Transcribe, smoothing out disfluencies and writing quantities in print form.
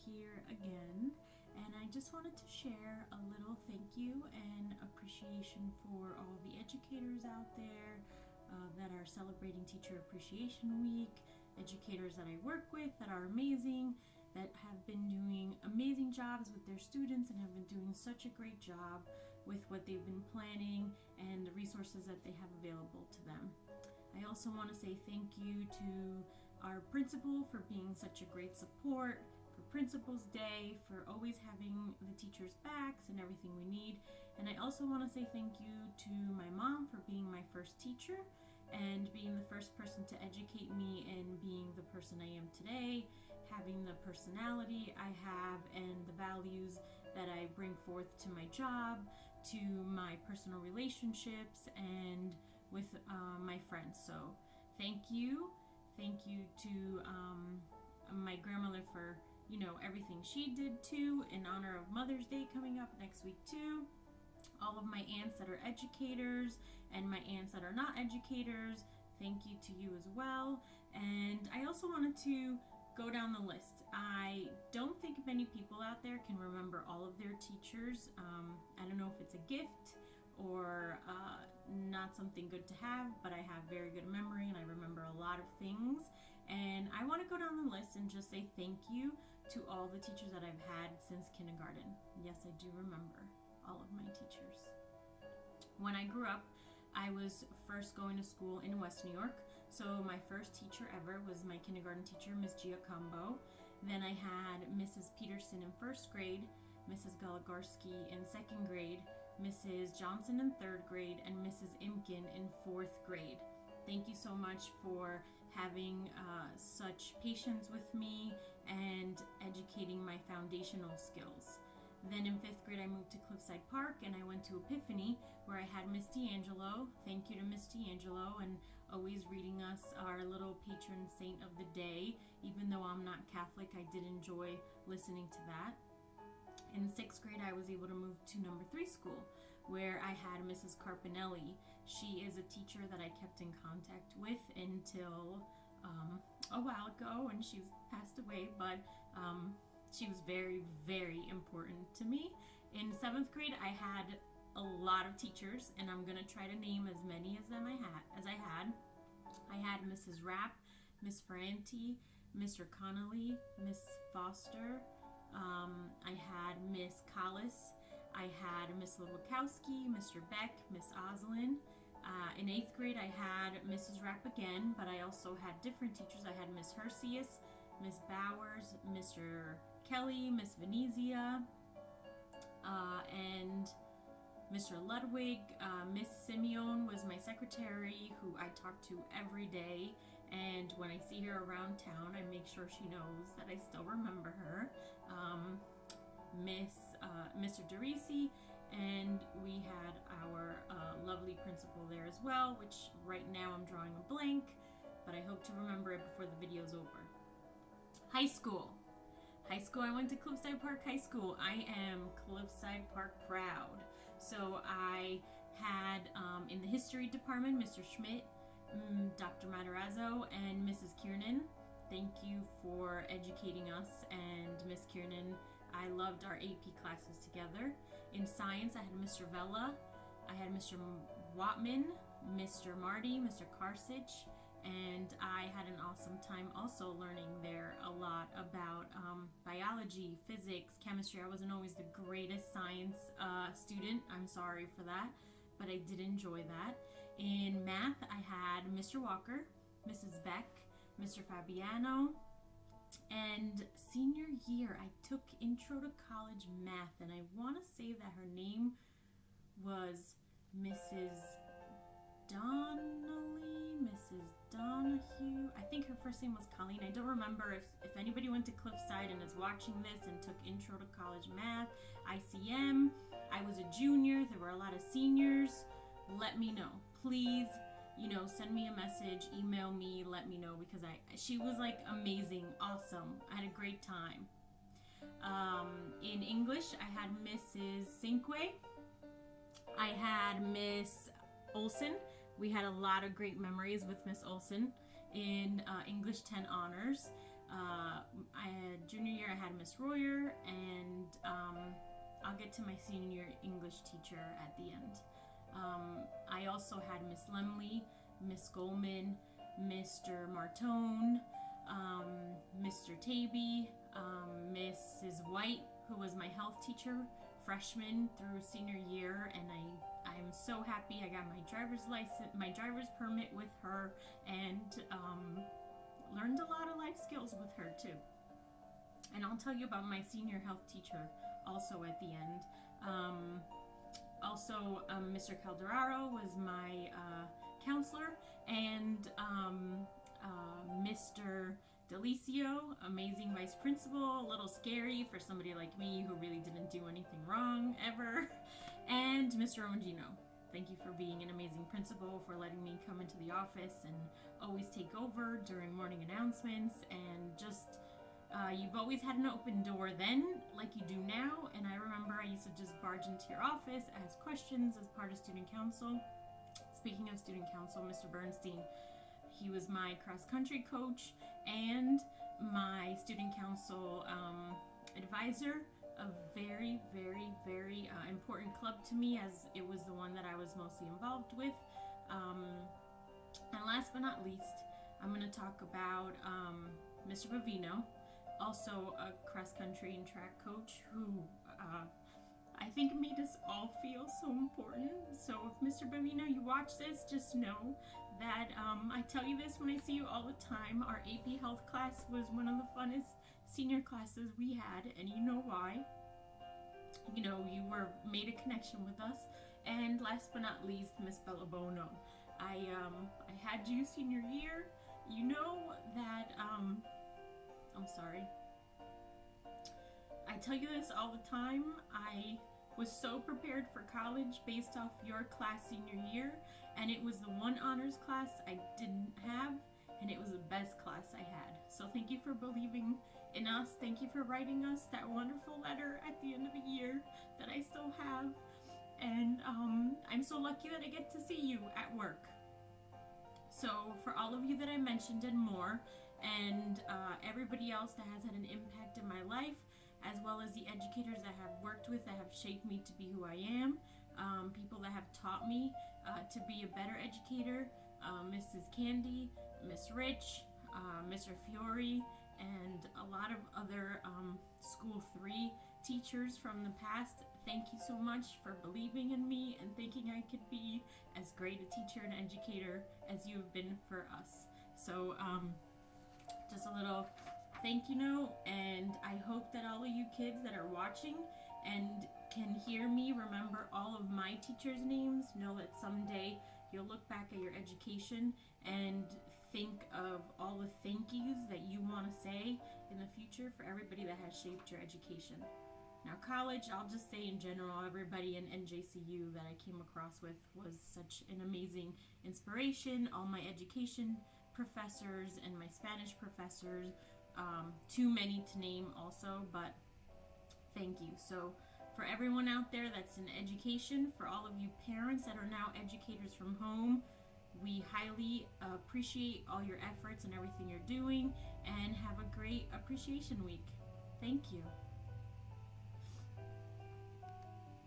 here again, and I just wanted to share a little thank you and appreciation for all the educators out there that are celebrating Teacher Appreciation Week, educators that I work with that are amazing, that have been doing amazing jobs with their students and have been doing such a great job with what they've been planning and the resources that they have available to them. I also want to say thank you to our principal for being such a great support, for Principal's Day, for always having the teachers' backs and everything we need. And I also want to say thank you to my mom for being my first teacher and being the first person to educate me and being the person I am today, having the personality I have and the values that I bring forth to my job, to my personal relationships, and with my friends. So thank you. Thank you to my grandmother for, everything she did too, in honor of Mother's Day coming up next week too. All of my aunts that are educators and my aunts that are not educators, thank you to you as well. And I also wanted to go down the list. I don't think many people out there can remember all of their teachers. I don't know if it's a gift or not something good to have, but I have very good memory and I remember a lot of things. And I want to go down the list and just say thank you to all the teachers that I've had since kindergarten. Yes, I do remember all of my teachers. When I grew up, I was first going to school in West New York. So my first teacher ever was my kindergarten teacher, Miss Giacombo. Then I had Mrs. Peterson in first grade, Mrs. Galagarski in second grade, Mrs. Johnson in third grade, and Mrs. Imkin in fourth grade. Thank you so much for having such patience with me and educating my foundational skills. Then in fifth grade, I moved to Cliffside Park and I went to Epiphany where I had Miss D'Angelo. Thank you to Miss D'Angelo, and always reading us our little patron saint of the day. Even though I'm not Catholic, I did enjoy listening to that. In sixth grade, I was able to move to number 3 school where I had Mrs. Carpinelli. She is a teacher that I kept in contact with until a while ago, and she's passed away, but she was very, very important to me. In 7th grade, I had a lot of teachers, and I'm going to try to name as many as I had. I had Mrs. Rapp, Miss Ferranti, Mr. Connolly, Miss Foster. I had Miss Collis. I had Miss Lewakowski, Mr. Beck, Miss Oslin. In 8th grade, I had Mrs. Rapp again, but I also had different teachers. I had Miss Hercius, Miss Bowers, Mr. Kelly, Miss Venezia, and Mr. Ludwig. Miss Simeon was my secretary, who I talk to every day, and when I see her around town, I make sure she knows that I still remember her. Mr. DeRisi, and we had our lovely principal there as well, which right now I'm drawing a blank, but I hope to remember it before the video's over. High school, I went to Cliffside Park High School. I am Cliffside Park proud. So I had in the history department, Mr. Schmidt, Dr. Matarazzo, and Mrs. Kiernan. Thank you for educating us, and Miss Kiernan, I loved our AP classes together. In science, I had Mr. Vella, I had Mr. Watman, Mr. Marty, Mr. Karsich, and I had an awesome time also learning there a lot about biology, physics, chemistry. I wasn't always the greatest science student, I'm sorry for that, but I did enjoy that. In math, I had Mr. Walker, Mrs. Beck, Mr. Fabiano, and senior year, I took Intro to College Math, and I want to say that her name was Mrs. Donnelly, Mrs. Donahue. I think her first name was Colleen. I don't remember if anybody went to Cliffside and is watching this and took Intro to College Math, ICM. I was a junior. There were a lot of seniors. Let me know. Please, send me a message, email me, let me know, because she was like amazing, awesome. I had a great time. In English, I had Mrs. Cinque. I had Miss Olson. We had a lot of great memories with Miss Olson in English 10 honors. Junior year, I had Miss Royer, and I'll get to my senior English teacher at the end. I also had Miss Lemley, Miss Goldman, Mr. Martone, Mr. Taby, Mrs. White, who was my health teacher, freshman through senior year, and I'm so happy I got my driver's permit with her, and learned a lot of life skills with her too. And I'll tell you about my senior health teacher also at the end. Mr. Calderaro was my counselor, and Mr. Delicio, amazing vice principal, a little scary for somebody like me who really didn't do anything wrong ever, and Mr. Omagino. Thank you for being an amazing principal, for letting me come into the office and always take over during morning announcements, and just you've always had an open door then, like you do now. And I remember I used to just barge into your office, ask questions as part of student council. Speaking of student council, Mr. Bernstein, he was my cross-country coach and my student council advisor, a very, very, very important club to me, as it was the one that I was mostly involved with. And last but not least, I'm going to talk about Mr. Bavino, also a cross-country and track coach who I think made us all feel so important. So if Mr. Bavino, you watch this, just know that I tell you this when I see you all the time. Our AP Health class was one of the funnest senior classes we had, and you know why. You know, you were made a connection with us. And last but not least, Miss Bellabono. I had you senior year. You know that I'm sorry. I tell you this all the time. I was so prepared for college based off your class senior year, and it was the one honors class I didn't have, and it was the best class I had. So thank you for believing in us. Thank you for writing us that wonderful letter at the end of the year that I still have. And I'm so lucky that I get to see you at work. So for all of you that I mentioned and more, and everybody else that has had an impact in my life, as well as the educators that I have worked with that have shaped me to be who I am, people that have taught me to be a better educator, Mrs. Candy, Miss Rich, Mr. Fiore, and a lot of other School 3 teachers from the past. Thank you so much for believing in me and thinking I could be as great a teacher and educator as you have been for us. So just a little thank you note, and I hope that all of you kids that are watching and can hear me remember all of my teachers' names. Know that someday you'll look back at your education and think of all the thank yous that you want to say in the future for everybody that has shaped your education. Now college, I'll just say in general, everybody in NJCU that I came across with was such an amazing inspiration. All my education professors and my Spanish professors, too many to name also, but thank you. So for everyone out there that's in education, for all of you parents that are now educators from home, we highly appreciate all your efforts and everything you're doing, and have a great appreciation week. Thank you.